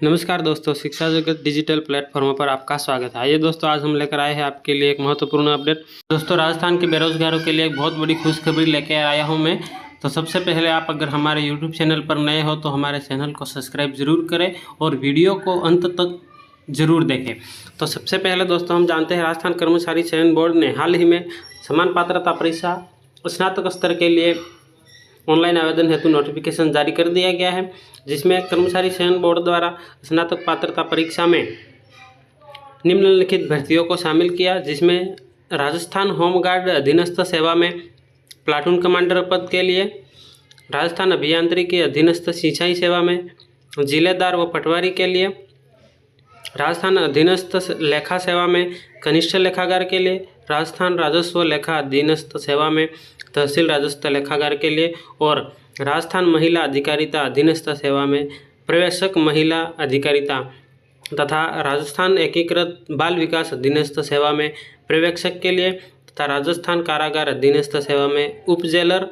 नमस्कार दोस्तों, शिक्षा जगत डिजिटल प्लेटफॉर्म पर आपका स्वागत है। आइए दोस्तों, आज हम लेकर आए हैं आपके लिए एक महत्वपूर्ण अपडेट। दोस्तों, राजस्थान के बेरोजगारों के लिए एक बहुत बड़ी खुशखबरी लेकर आया हूं मैं। तो सबसे पहले आप अगर हमारे यूट्यूब चैनल पर नए हो तो हमारे चैनल को सब्सक्राइब जरूर करें और वीडियो को अंत तक जरूर देखें। तो सबसे पहले दोस्तों, हम जानते हैं राजस्थान कर्मचारी चयन बोर्ड ने हाल ही में समान पात्रता परीक्षा स्नातक स्तर के लिए ऑनलाइन आवेदन हेतु नोटिफिकेशन जारी कर दिया गया है, जिसमें कर्मचारी चयन बोर्ड द्वारा स्नातक पात्रता परीक्षा में निम्नलिखित भर्तियों को शामिल किया, जिसमें राजस्थान होमगार्ड अधीनस्थ सेवा में प्लाटून कमांडर पद के लिए, राजस्थान अभियांत्रिकी अधीनस्थ सिंचाई सेवा में जिलेदार व पटवारी के लिए, राजस्थान अधीनस्थ लेखा सेवा में कनिष्ठ लेखागार के लिए, राजस्थान राजस्व लेखा अधीनस्थ सेवा में तहसील राजस्व लेखागार के लिए और राजस्थान महिला अधिकारिता अधीनस्थ सेवा में प्रवेशक महिला अधिकारिता तथा राजस्थान एकीकृत बाल विकास अधीनस्थ सेवा में पर्यवेक्षक के लिए तथा राजस्थान कारागार अधीनस्थ सेवा में उप जेलर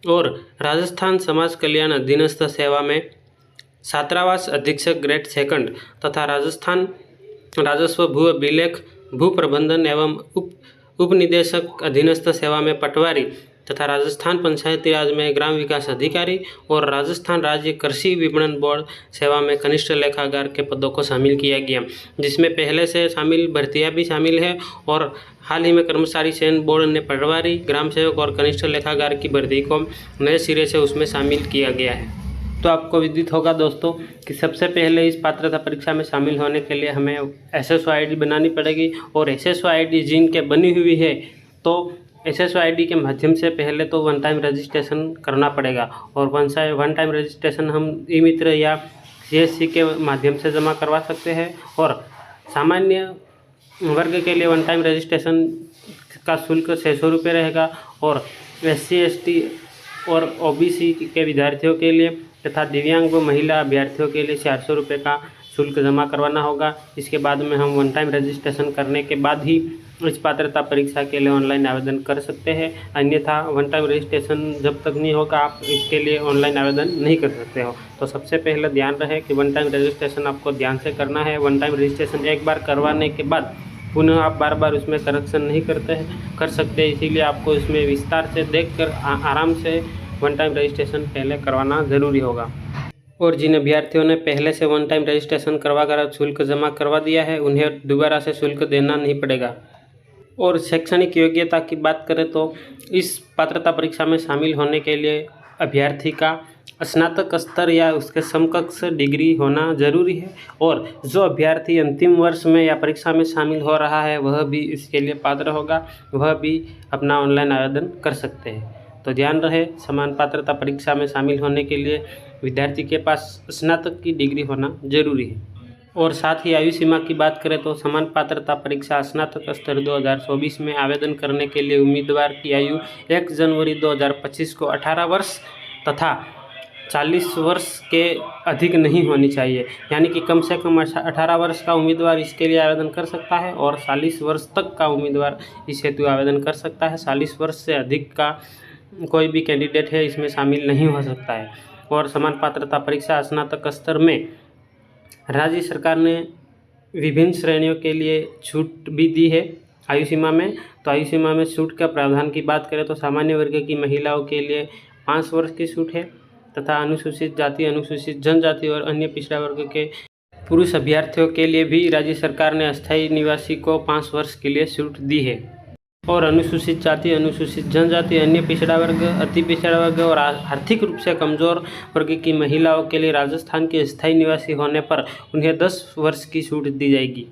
और राजस्थान समाज कल्याण अधीनस्थ सेवा में छात्रावास अधीक्षक ग्रेड सेकंड तथा राजस्थान राजस्व भू अभिलेख भू प्रबंधन एवं उप निदेशक अधीनस्थ सेवा में पटवारी तथा राजस्थान पंचायती राज में ग्राम विकास अधिकारी और राजस्थान राज्य कृषि विपणन बोर्ड सेवा में कनिष्ठ लेखागार के पदों को शामिल किया गया, जिसमें पहले से शामिल भर्तियां भी शामिल है और हाल ही में कर्मचारी चयन बोर्ड ने पटवारी, ग्राम सेवक और कनिष्ठ लेखागार की भर्ती को नए सिरे से उसमें शामिल किया गया है। तो आपको विदित होगा दोस्तों कि सबसे पहले इस पात्रता परीक्षा में शामिल होने के लिए हमें SSO ID बनानी पड़ेगी और SSO ID जिनके बनी हुई है तो SSO ID के माध्यम से पहले तो वन टाइम रजिस्ट्रेशन करना पड़ेगा और वन टाइम रजिस्ट्रेशन हम ई मित्र या CSC के माध्यम से जमा करवा सकते हैं और सामान्य वर्ग के लिए वन टाइम रजिस्ट्रेशन का शुल्क 600 रुपये रहेगा और SC ST और OBC के विद्यार्थियों के लिए तथा दिव्यांग व महिला अभ्यर्थियों के लिए 400 रुपये का शुल्क जमा करवाना होगा। इसके बाद में हम वन टाइम रजिस्ट्रेशन करने के बाद ही इस पात्रता परीक्षा के लिए ऑनलाइन आवेदन कर सकते हैं, अन्यथा वन टाइम रजिस्ट्रेशन जब तक नहीं होगा आप इसके लिए ऑनलाइन आवेदन नहीं कर सकते हो। तो सबसे पहले ध्यान रहे कि वन टाइम रजिस्ट्रेशन आपको ध्यान से करना है। वन टाइम रजिस्ट्रेशन एक बार करवाने के बाद पुनः आप बार बार उसमें करेक्शन नहीं कर सकते, इसीलिए आपको इसमें विस्तार से देखकर आराम से वन टाइम रजिस्ट्रेशन पहले करवाना ज़रूरी होगा। और जिन अभ्यर्थियों ने पहले से वन टाइम रजिस्ट्रेशन करवा कर शुल्क जमा करवा दिया है उन्हें दोबारा से शुल्क देना नहीं पड़ेगा। और शैक्षणिक योग्यता की बात करें तो इस पात्रता परीक्षा में शामिल होने के लिए अभ्यर्थी का स्नातक स्तर या उसके समकक्ष डिग्री होना जरूरी है और जो अभ्यर्थी अंतिम वर्ष में या परीक्षा में शामिल हो रहा है वह भी इसके लिए पात्र होगा, वह भी अपना ऑनलाइन आवेदन कर सकते हैं। तो ध्यान रहे, समान पात्रता परीक्षा में शामिल होने के लिए विद्यार्थी के पास स्नातक की डिग्री होना जरूरी है। और साथ ही आयु सीमा की बात करें तो समान पात्रता परीक्षा स्नातक स्तर 2024 में आवेदन करने के लिए उम्मीदवार की आयु 1 जनवरी 2025 को 18 वर्ष तथा 40 वर्ष के अधिक नहीं होनी चाहिए, यानी कि कम से कम 18 वर्ष का उम्मीदवार इसके लिए आवेदन कर सकता है और 40 वर्ष तक का उम्मीदवार इस हेतु आवेदन कर सकता है। 40 वर्ष से अधिक का कोई भी कैंडिडेट है इसमें शामिल नहीं हो सकता है। और समान पात्रता परीक्षा स्नातक स्तर में राज्य सरकार ने विभिन्न श्रेणियों के लिए छूट भी दी है आयु सीमा में। तो आयु सीमा में छूट का प्रावधान की बात करें तो सामान्य वर्ग की महिलाओं के लिए 5 वर्ष की छूट है तथा अनुसूचित जाति, अनुसूचित जनजाति और अन्य पिछड़ा वर्ग के पुरुष अभ्यर्थियों के लिए भी राज्य सरकार ने अस्थायी निवासी को 5 वर्ष के लिए छूट दी है। और अनुसूचित जाति, अनुसूचित जनजाति, अन्य पिछड़ा वर्ग, अति पिछड़ा वर्ग और आर्थिक रूप से कमजोर वर्ग की महिलाओं के लिए राजस्थान के स्थायी निवासी होने पर उन्हें 10 वर्ष की छूट दी जाएगी।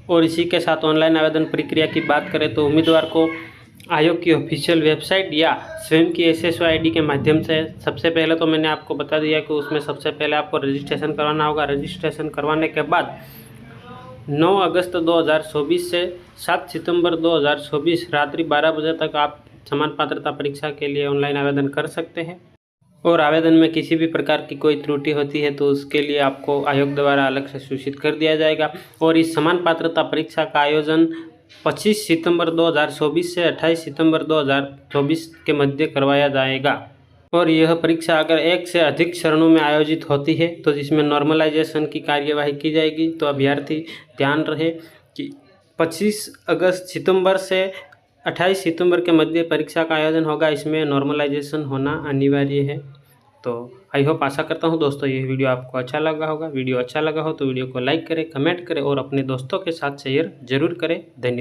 और इसी के साथ ऑनलाइन आवेदन प्रक्रिया की बात करें तो उम्मीदवार को आयोग की ऑफिशियल वेबसाइट या स्वयं की SSO ID के माध्यम से सबसे पहले तो मैंने आपको बता दिया कि उसमें सबसे पहले आपको रजिस्ट्रेशन करवाना होगा। रजिस्ट्रेशन करवाने के बाद 9 अगस्त 2024 से 7 सितंबर 2024 रात्रि 12 बजे तक आप समान पात्रता परीक्षा के लिए ऑनलाइन आवेदन कर सकते हैं। और आवेदन में किसी भी प्रकार की कोई त्रुटि होती है तो उसके लिए आपको आयोग द्वारा अलग से सूचित कर दिया जाएगा। और इस समान पात्रता परीक्षा का आयोजन 25 सितंबर 2024 से 28 सितंबर 2024 के मध्य करवाया जाएगा। और यह परीक्षा अगर एक से अधिक चरणों में आयोजित होती है तो जिसमें नॉर्मलाइजेशन की कार्यवाही की जाएगी। तो अभ्यर्थी ध्यान रहे कि 25 अगस्त सितंबर से 28 सितंबर के मध्य परीक्षा का आयोजन होगा। इसमें नॉर्मलाइजेशन होना अनिवार्य है। तो आई होप, आशा करता हूँ दोस्तों ये वीडियो आपको अच्छा लगा होगा। वीडियो अच्छा लगा हो तो वीडियो को लाइक करें, कमेंट करें और अपने दोस्तों के साथ शेयर जरूर करें। धन्यवाद।